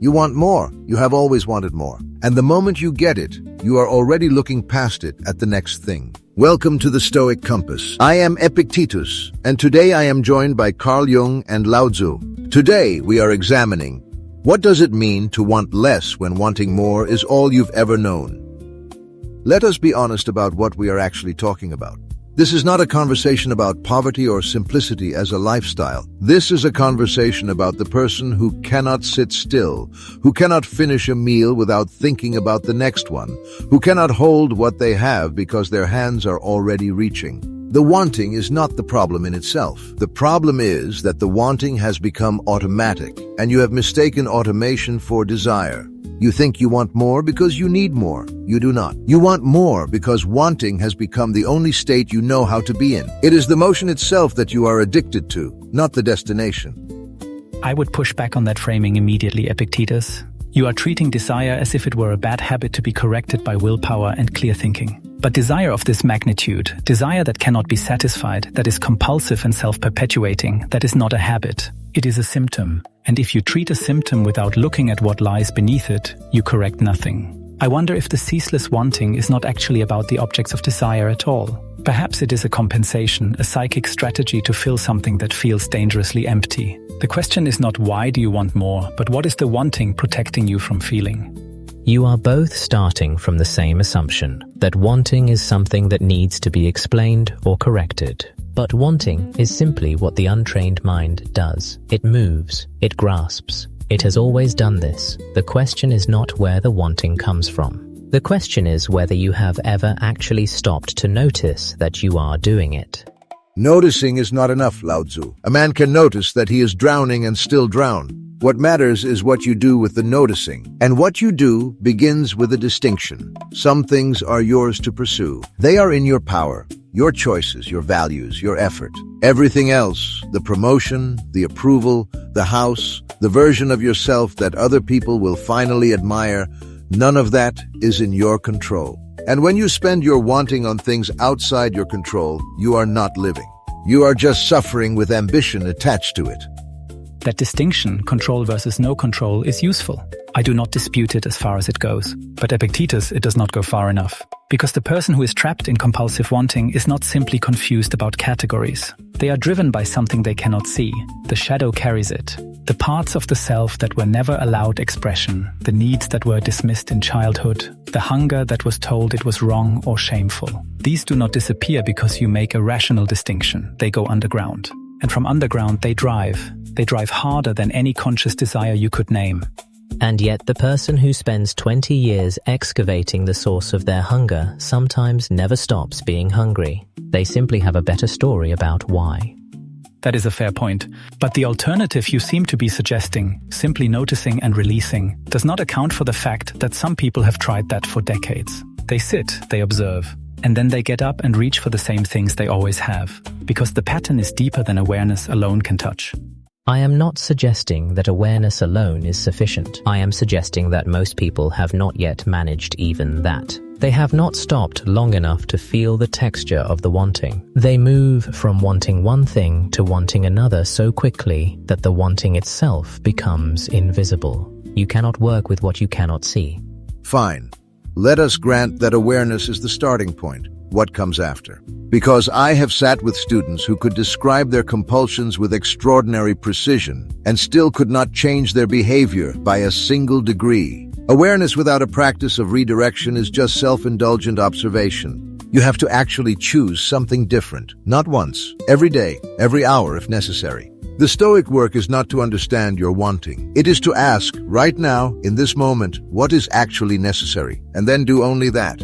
You want more. You have always wanted more. And the moment you get it, you are already looking past it at the next thing. Welcome to the Stoic Compass. I am EPICTETUS, and today I am joined by Carl Jung and LAOZI. Today we are examining, what does it mean to want less when wanting more is all you've ever known? Let us be honest about what we are actually talking about. This is not a conversation about poverty or simplicity as a lifestyle. This is a conversation about the person who cannot sit still, who cannot finish a meal without thinking about the next one, who cannot hold what they have because their hands are already reaching. The wanting is not the problem in itself. The problem is that the wanting has become automatic, and you have mistaken automation for desire. You think you want more because you need more. You do not. You want more because wanting has become the only state you know how to be in. It is the motion itself that you are addicted to, not the destination. I would push back on that framing immediately, Epictetus. You are treating desire as if it were a bad habit to be corrected by willpower and clear thinking. But desire of this magnitude, desire that cannot be satisfied, that is compulsive and self-perpetuating, that is not a habit. It is a symptom. And if you treat a symptom without looking at what lies beneath it, you correct nothing. I wonder if the ceaseless wanting is not actually about the objects of desire at all. Perhaps it is a compensation, a psychic strategy to fill something that feels dangerously empty. The question is not why do you want more, but what is the wanting protecting you from feeling? You are both starting from the same assumption, that wanting is something that needs to be explained or corrected. But wanting is simply what the untrained mind does. It moves, it grasps. It has always done this. The question is not where the wanting comes from. The question is whether you have ever actually stopped to notice that you are doing it. Noticing is not enough, LAOZI. A man can notice that he is drowning and still drown. What matters is what you do with the noticing. And what you do begins with a distinction. Some things are yours to pursue. They are in your power. Your choices, your values, your effort. Everything else, the promotion, the approval, the house, the version of yourself that other people will finally admire, none of that is in your control. And when you spend your wanting on things outside your control, you are not living. You are just suffering with ambition attached to it. That distinction, control versus no control, is useful. I do not dispute it as far as it goes. But Epictetus, it does not go far enough. Because the person who is trapped in compulsive wanting is not simply confused about categories. They are driven by something they cannot see. The shadow carries it. The parts of the self that were never allowed expression, the needs that were dismissed in childhood, the hunger that was told it was wrong or shameful. These do not disappear because you make a rational distinction. They go underground. And from underground they drive. They drive harder than any conscious desire you could name. And yet the person who spends 20 years excavating the source of their hunger sometimes never stops being hungry. They simply have a better story about why. That is a fair point. But the alternative you seem to be suggesting, simply noticing and releasing, does not account for the fact that some people have tried that for decades. They sit, they observe, and then they get up and reach for the same things they always have, because the pattern is deeper than awareness alone can touch. I am not suggesting that awareness alone is sufficient. I am suggesting that most people have not yet managed even that. They have not stopped long enough to feel the texture of the wanting. They move from wanting one thing to wanting another so quickly that the wanting itself becomes invisible. You cannot work with what you cannot see. Fine. Let us grant that awareness is the starting point. What comes after? Because I have sat with students who could describe their compulsions with extraordinary precision and still could not change their behavior by a single degree. Awareness without a practice of redirection is just self-indulgent observation. You have to actually choose something different, not once, every day, every hour if necessary. The Stoic work is not to understand your wanting. It is to ask, right now, in this moment, what is actually necessary, and then do only that.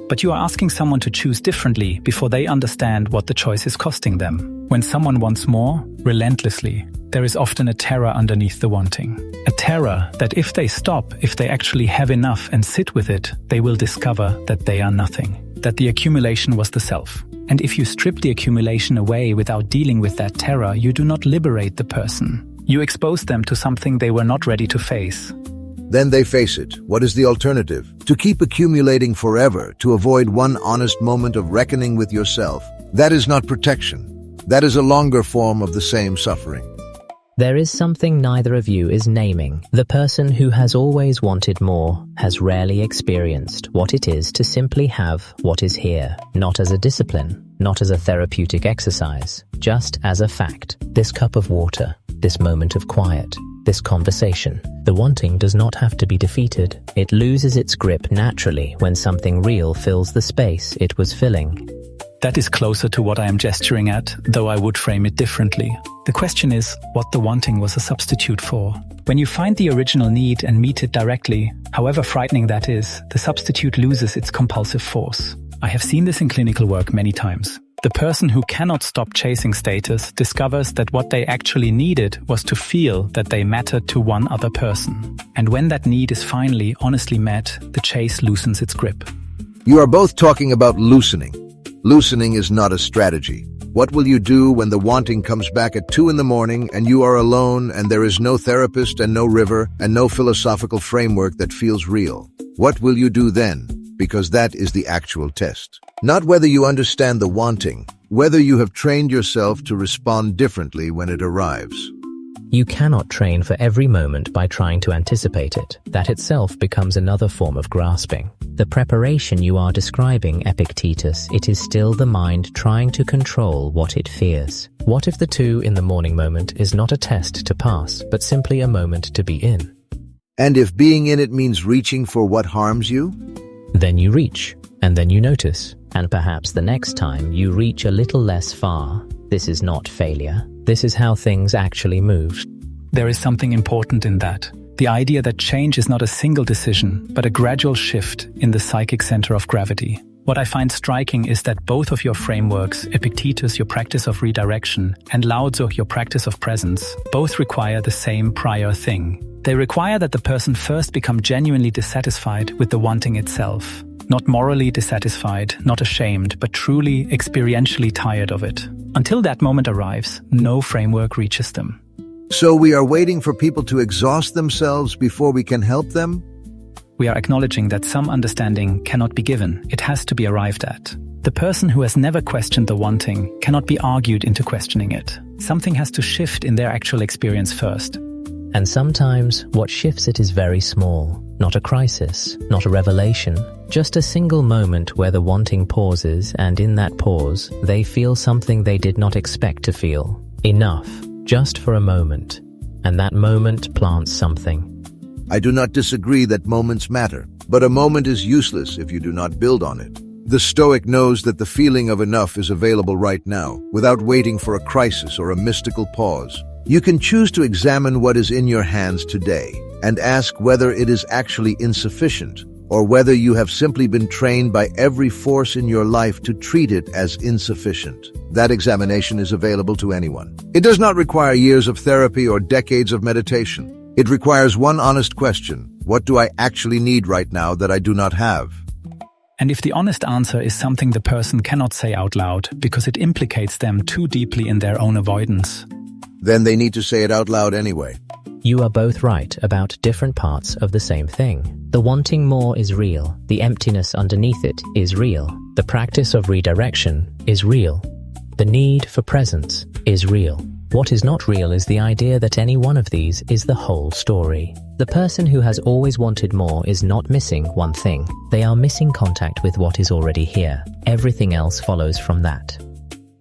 But you are asking someone to choose differently before they understand what the choice is costing them. When someone wants more, relentlessly, there is often a terror underneath the wanting. A terror that if they stop, if they actually have enough and sit with it, they will discover that they are nothing, that the accumulation was the self. And if you strip the accumulation away without dealing with that terror, you do not liberate the person. You expose them to something they were not ready to face. Then they face it. What is the alternative? To keep accumulating forever, to avoid one honest moment of reckoning with yourself. That is not protection. That is a longer form of the same suffering. There is something neither of you is naming. The person who has always wanted more has rarely experienced what it is to simply have what is here, not as a discipline, not as a therapeutic exercise, just as a fact. This cup of water, this moment of quiet, this conversation. The wanting does not have to be defeated. It loses its grip naturally when something real fills the space it was filling. That is closer to what I am gesturing at, though I would frame it differently. The question is what the wanting was a substitute for. When you find the original need and meet it directly, however frightening that is, the substitute loses its compulsive force. I have seen this in clinical work many times. The person who cannot stop chasing status discovers that what they actually needed was to feel that they mattered to one other person. And when that need is finally honestly met, the chase loosens its grip. You are both talking about loosening. Loosening is not a strategy. What will you do when the wanting comes back at 2 a.m. and you are alone and there is no therapist and no river and no philosophical framework that feels real? What will you do then? Because that is the actual test. Not whether you understand the wanting, whether you have trained yourself to respond differently when it arrives. You cannot train for every moment by trying to anticipate it. That itself becomes another form of grasping. The preparation you are describing, EPICTETUS, it is still the mind trying to control what it fears. What if the 2 in the morning moment is not a test to pass, but simply a moment to be in? And if being in it means reaching for what harms you? Then you reach, and then you notice, and perhaps the next time you reach a little less far. This is not failure. This is how things actually move. There is something important in that. The idea that change is not a single decision, but a gradual shift in the psychic center of gravity. What I find striking is that both of your frameworks, EPICTETUS, your practice of redirection, and LAOZI, your practice of presence, both require the same prior thing. They require that the person first become genuinely dissatisfied with the wanting itself. Not morally dissatisfied, not ashamed, but truly experientially tired of it. Until that moment arrives, no framework reaches them. So we are waiting for people to exhaust themselves before we can help them? We are acknowledging that some understanding cannot be given, it has to be arrived at. The person who has never questioned the wanting cannot be argued into questioning it. Something has to shift in their actual experience first. And sometimes what shifts it is very small. Not a crisis, not a revelation, just a single moment where the wanting pauses, and in that pause, they feel something they did not expect to feel. Enough, just for a moment. And that moment plants something. I do not disagree that moments matter, but a moment is useless if you do not build on it. The Stoic knows that the feeling of enough is available right now, without waiting for a crisis or a mystical pause. You can choose to examine what is in your hands today and ask whether it is actually insufficient or whether you have simply been trained by every force in your life to treat it as insufficient. That examination is available to anyone. It does not require years of therapy or decades of meditation. It requires one honest question: what do I actually need right now that I do not have? And if the honest answer is something the person cannot say out loud because it implicates them too deeply in their own avoidance, then they need to say it out loud anyway. You are both right about different parts of the same thing. The wanting more is real. The emptiness underneath it is real. The practice of redirection is real. The need for presence is real. What is not real is the idea that any one of these is the whole story. The person who has always wanted more is not missing one thing. They are missing contact with what is already here. Everything else follows from that.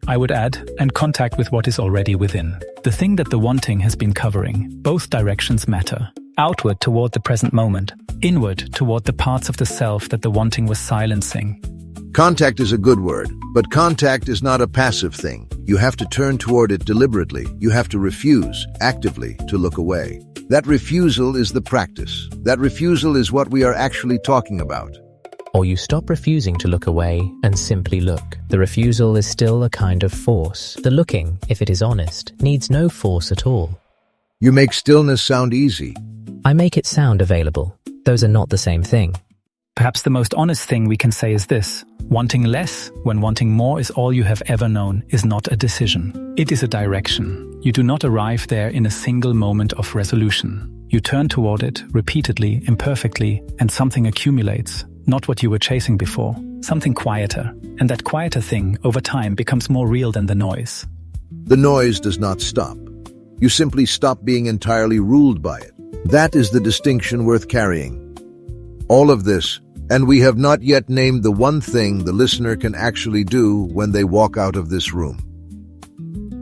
I would add, and contact with what is already within. The thing that the wanting has been covering. Both directions matter. Outward toward the present moment. Inward toward the parts of the self that the wanting was silencing. Contact is a good word, but contact is not a passive thing. You have to turn toward it deliberately. You have to refuse, actively, to look away. That refusal is the practice. That refusal is what we are actually talking about. Or you stop refusing to look away and simply look. The refusal is still a kind of force. The looking, if it is honest, needs no force at all. You make stillness sound easy. I make it sound available. Those are not the same thing. Perhaps the most honest thing we can say is this: wanting less when wanting more is all you have ever known is not a decision. It is a direction. You do not arrive there in a single moment of resolution. You turn toward it repeatedly, imperfectly, and something accumulates. Not what you were chasing before, something quieter. And that quieter thing, over time, becomes more real than the noise. The noise does not stop. You simply stop being entirely ruled by it. That is the distinction worth carrying. All of this, and we have not yet named the one thing the listener can actually do when they walk out of this room.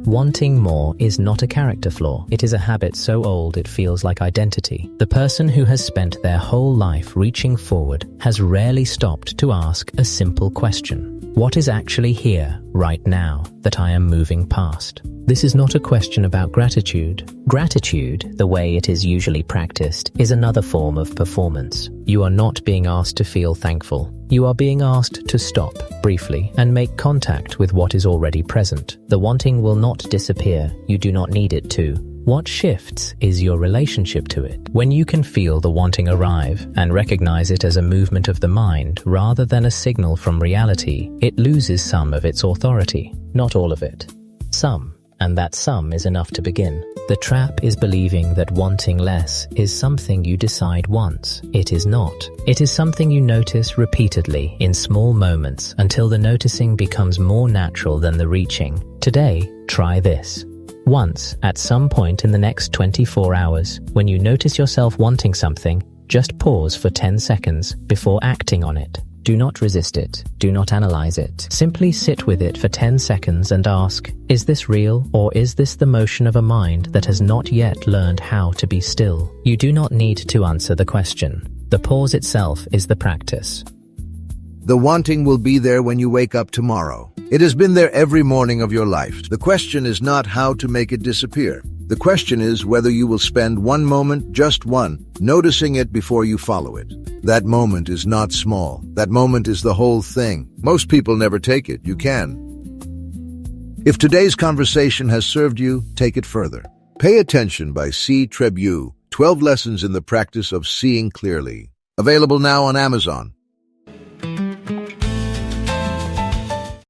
Wanting more is not a character flaw. It is a habit so old it feels like identity. The person who has spent their whole life reaching forward has rarely stopped to ask a simple question. What is actually here, right now, that I am moving past? This is not a question about gratitude. Gratitude, the way it is usually practiced, is another form of performance. You are not being asked to feel thankful. You are being asked to stop briefly and make contact with what is already present. The wanting will not disappear. You do not need it to. What shifts is your relationship to it. When you can feel the wanting arrive and recognize it as a movement of the mind rather than a signal from reality, it loses some of its authority. Not all of it. Some. And that some is enough to begin. The trap is believing that wanting less is something you decide once. It is not. It is something you notice repeatedly in small moments until the noticing becomes more natural than the reaching. Today, try this. Once, at some point in the next 24 hours, when you notice yourself wanting something, just pause for 10 seconds before acting on it. Do not resist it. Do not analyze it. Simply sit with it for 10 seconds and ask, is this real, or is this the motion of a mind that has not yet learned how to be still? You do not need to answer the question. The pause itself is the practice. The wanting will be there when you wake up tomorrow. It has been there every morning of your life. The question is not how to make it disappear. The question is whether you will spend one moment, just one, noticing it before you follow it. That moment is not small. That moment is the whole thing. Most people never take it. You can. If today's conversation has served you, take it further. Pay Attention by C. Trebu, 12 Lessons in the Practice of Seeing Clearly. Available now on Amazon.